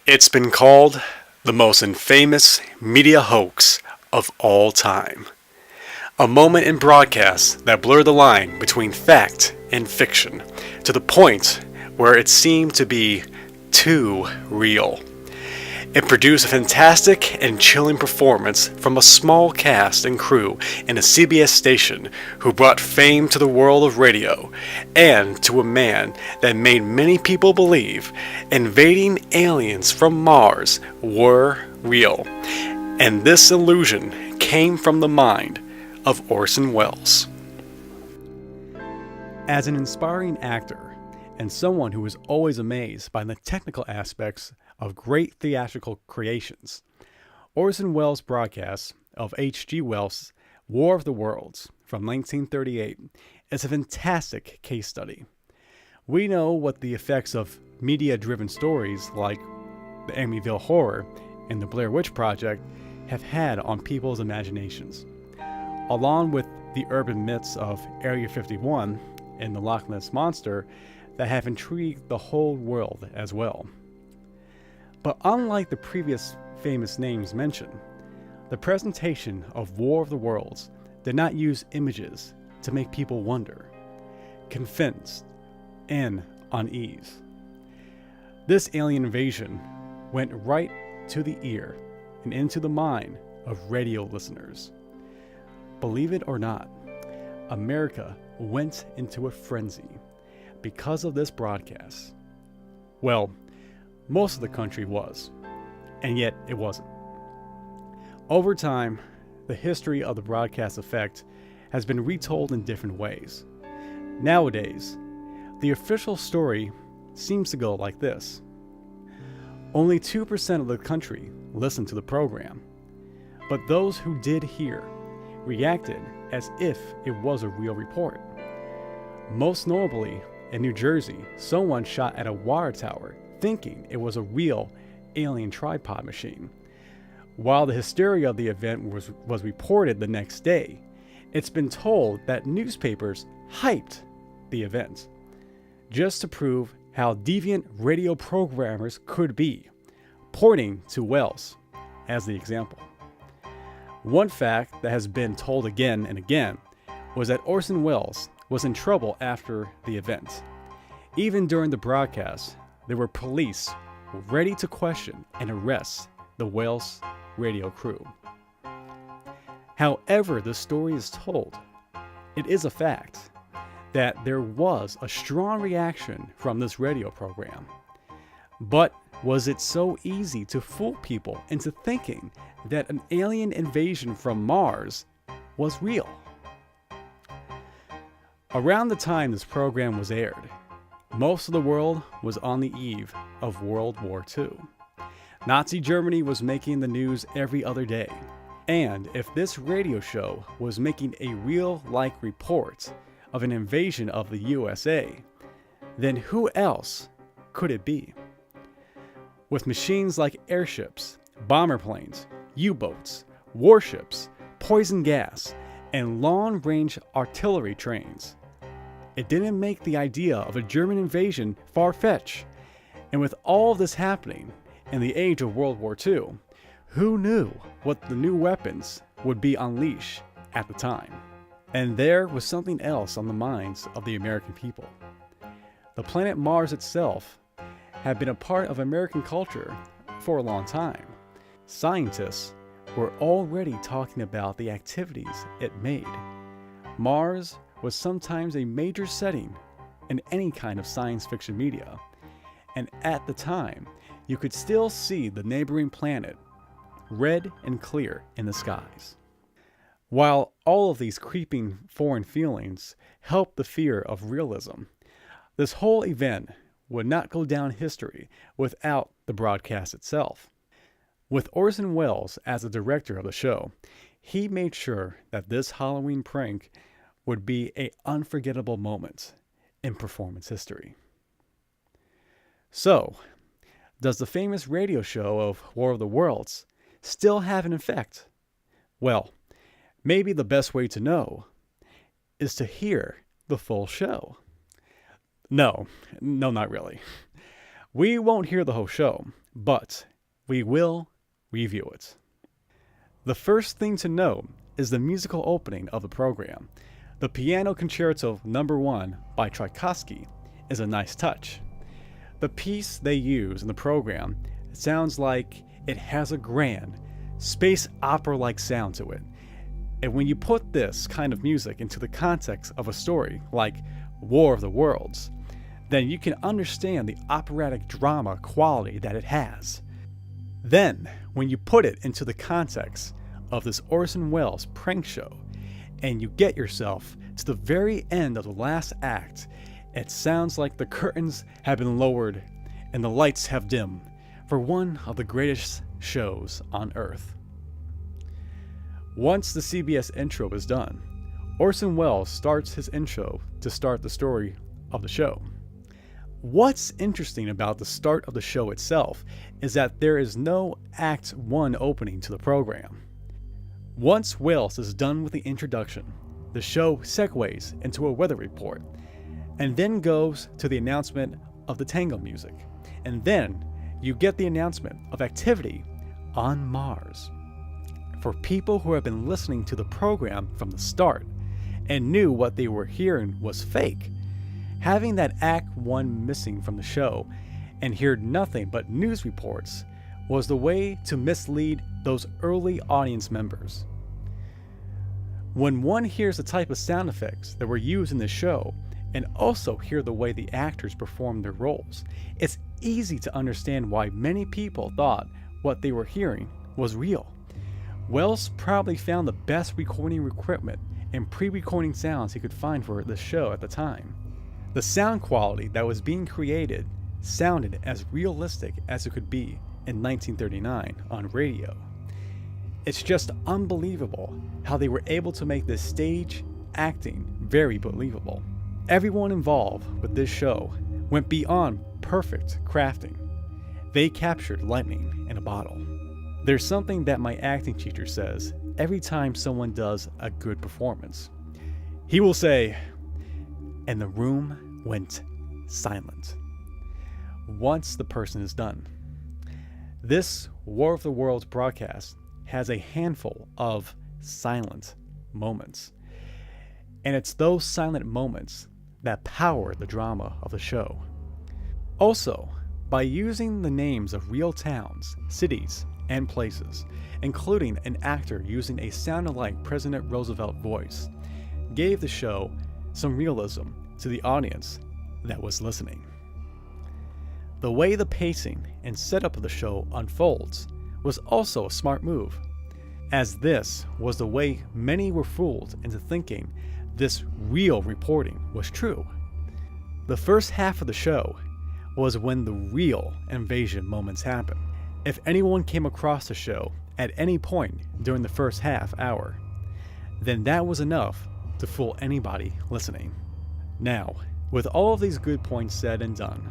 It's been called the most infamous media hoax of all time. A moment in broadcast that blurred the line between fact and fiction to the point where it seemed to be too real. It produced a fantastic and chilling performance from a small cast and crew in a CBS station who brought fame to the world of radio, and to a man that made many people believe invading aliens from Mars were real. And this illusion came from the mind of Orson Welles. As an inspiring actor, and someone who was always amazed by the technical aspects of great theatrical creations, Orson Welles' broadcast of H.G. Wells' War of the Worlds from 1938 is a fantastic case study. We know what the effects of media-driven stories like the Amityville Horror and the Blair Witch Project have had on people's imaginations, along with the urban myths of Area 51 and the Loch Ness Monster that have intrigued the whole world as well. But unlike the previous famous names mentioned, the presentation of War of the Worlds did not use images to make people wonder, convinced, and unease. This alien invasion went right to the ear and into the mind of radio listeners. Believe it or not, America went into a frenzy because of this broadcast. Well, most of the country was, and yet it wasn't. Over time, the history of the broadcast effect has been retold in different ways. Nowadays, the official story seems to go like this. Only 2% of the country listened to the program, but those who did hear reacted as if it was a real report. Most notably, in New Jersey, someone shot at a water tower thinking it was a real alien tripod machine. While the hysteria of the event was reported the next day, it's been told that newspapers hyped the event just to prove how deviant radio programmers could be, pointing to Welles as the example. One fact that has been told again and again was that Orson Welles was in trouble after the event. Even during the broadcast, there were police ready to question and arrest the Welles radio crew. However the story is told, it is a fact that there was a strong reaction from this radio program. But was it so easy to fool people into thinking that an alien invasion from Mars was real? Around the time this program was aired, most of the world was on the eve of World War II. Nazi Germany was making the news every other day. And if this radio show was making a real-like report of an invasion of the USA, then who else could it be? With machines like airships, bomber planes, U-boats, warships, poison gas, and long-range artillery trains, it didn't make the idea of a German invasion far-fetched. And with all of this happening in the age of World War II, who knew what the new weapons would be unleashed at the time? And there was something else on the minds of the American people. The planet Mars itself had been a part of American culture for a long time. Scientists were already talking about the activities it made. Mars was sometimes a major setting in any kind of science fiction media, and at the time, you could still see the neighboring planet, red and clear in the skies. While all of these creeping foreign feelings helped the fear of realism, this whole event would not go down history without the broadcast itself. With Orson Welles as the director of the show, he made sure that this Halloween prank would be an unforgettable moment in performance history. So, does the famous radio show of War of the Worlds still have an effect? Well, maybe the best way to know is to hear the full show. No, not really. We won't hear the whole show, but we will review it. The first thing to know is the musical opening of the program. The Piano Concerto No. 1 by Tchaikovsky is a nice touch. The piece they use in the program sounds like it has a grand, space opera-like sound to it. And when you put this kind of music into the context of a story like War of the Worlds, then you can understand the operatic drama quality that it has. Then, when you put it into the context of this Orson Welles prank show, and you get yourself to the very end of the last act, it sounds like the curtains have been lowered and the lights have dimmed for one of the greatest shows on earth. Once the CBS intro is done, Orson Welles starts his intro to start the story of the show. What's interesting about the start of the show itself is that there is no Act 1 opening to the program. Once Welles is done with the introduction, the show segues into a weather report, and then goes to the announcement of the tango music, and then you get the announcement of activity on Mars. For people who have been listening to the program from the start and knew what they were hearing was fake, having that Act 1 missing from the show and hear nothing but news reports was the way to mislead those early audience members. When one hears the type of sound effects that were used in the show and also hear the way the actors performed their roles, it's easy to understand why many people thought what they were hearing was real. Welles probably found the best recording equipment and pre-recording sounds he could find for the show at the time. The sound quality that was being created sounded as realistic as it could be in 1939 on radio. It's just unbelievable how they were able to make this stage acting very believable. Everyone involved with this show went beyond perfect crafting. They captured lightning in a bottle. There's something that my acting teacher says every time someone does a good performance. He will say, and the room went silent once the person is done. This War of the Worlds broadcast has a handful of silent moments, and it's those silent moments that power the drama of the show. Also, by using the names of real towns, cities, and places, including an actor using a sound-alike President Roosevelt voice, gave the show some realism to the audience that was listening. The way the pacing and setup of the show unfolds was also a smart move, as this was the way many were fooled into thinking this real reporting was true. The first half of the show was when the real invasion moments happened. If anyone came across the show at any point during the first half hour, then that was enough to fool anybody listening. Now, with all of these good points said and done,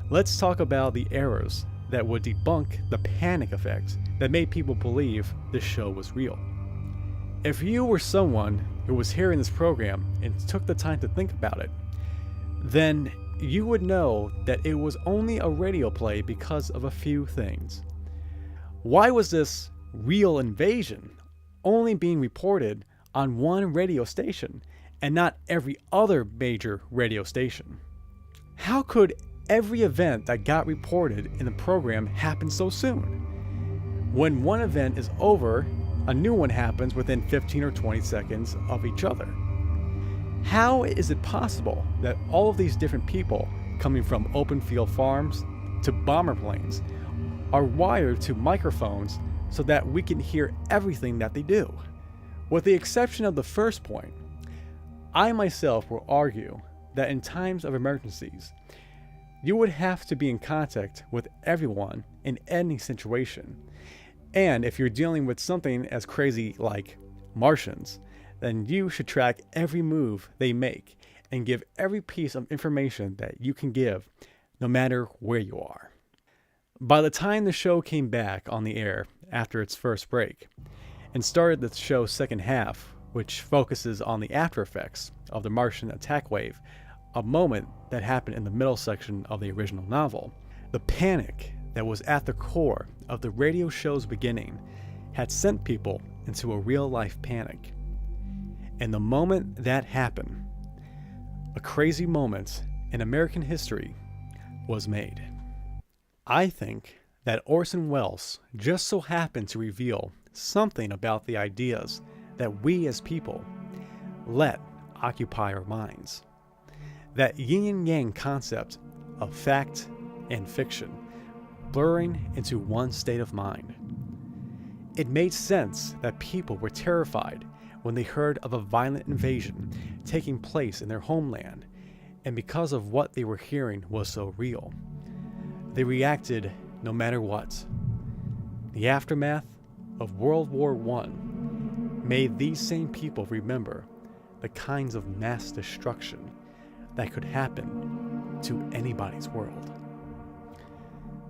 let's talk about the errors that would debunk the panic effect that made people believe this show was real. If you were someone who was hearing this program and took the time to think about it, then you would know that it was only a radio play because of a few things. Why was this real invasion only being reported on one radio station and not every other major radio station? How could every event that got reported in the program happen so soon? When one event is over, a new one happens within 15 or 20 seconds of each other. How is it possible that all of these different people, coming from open field farms to bomber planes, are wired to microphones so that we can hear everything that they do? With the exception of the first point, I myself will argue that in times of emergencies, you would have to be in contact with everyone in any situation. And if you're dealing with something as crazy like Martians, then you should track every move they make and give every piece of information that you can give, no matter where you are. By the time the show came back on the air after its first break, and started the show's second half, which focuses on the after effects of the Martian attack wave, a moment that happened in the middle section of the original novel, the panic that was at the core of the radio show's beginning had sent people into a real-life panic. And the moment that happened, a crazy moment in American history was made. I think that Orson Welles just so happened to reveal something about the ideas that we as people let occupy our minds. That yin and yang concept of fact and fiction blurring into one state of mind. It made sense that people were terrified when they heard of a violent invasion taking place in their homeland, and because of what they were hearing was so real, they reacted no matter what. The aftermath of World War I made these same people remember the kinds of mass destruction that could happen to anybody's world.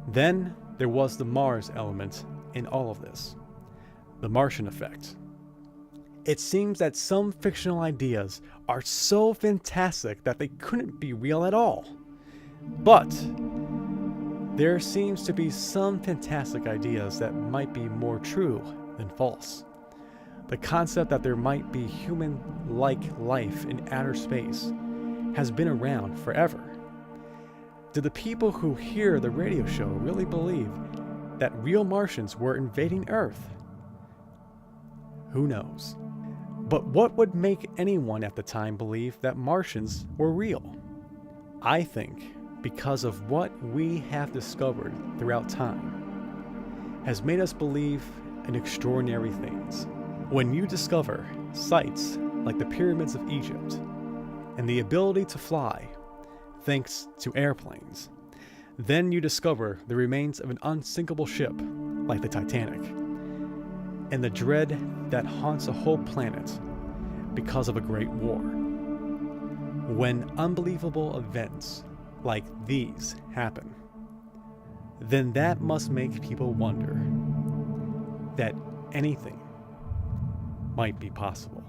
Then there was the Mars element in all of this, the Martian effect. It seems that some fictional ideas are so fantastic that they couldn't be real at all. But there seems to be some fantastic ideas that might be more true than false. The concept that there might be human-like life in outer space has been around forever. Do the people who hear the radio show really believe that real Martians were invading Earth? Who knows? But what would make anyone at the time believe that Martians were real? I think because of what we have discovered throughout time has made us believe in extraordinary things. When you discover sites like the pyramids of Egypt and the ability to fly thanks to airplanes, then you discover the remains of an unsinkable ship like the Titanic, and the dread that haunts a whole planet because of a great war. When unbelievable events like these happen, then that must make people wonder that anything might be possible.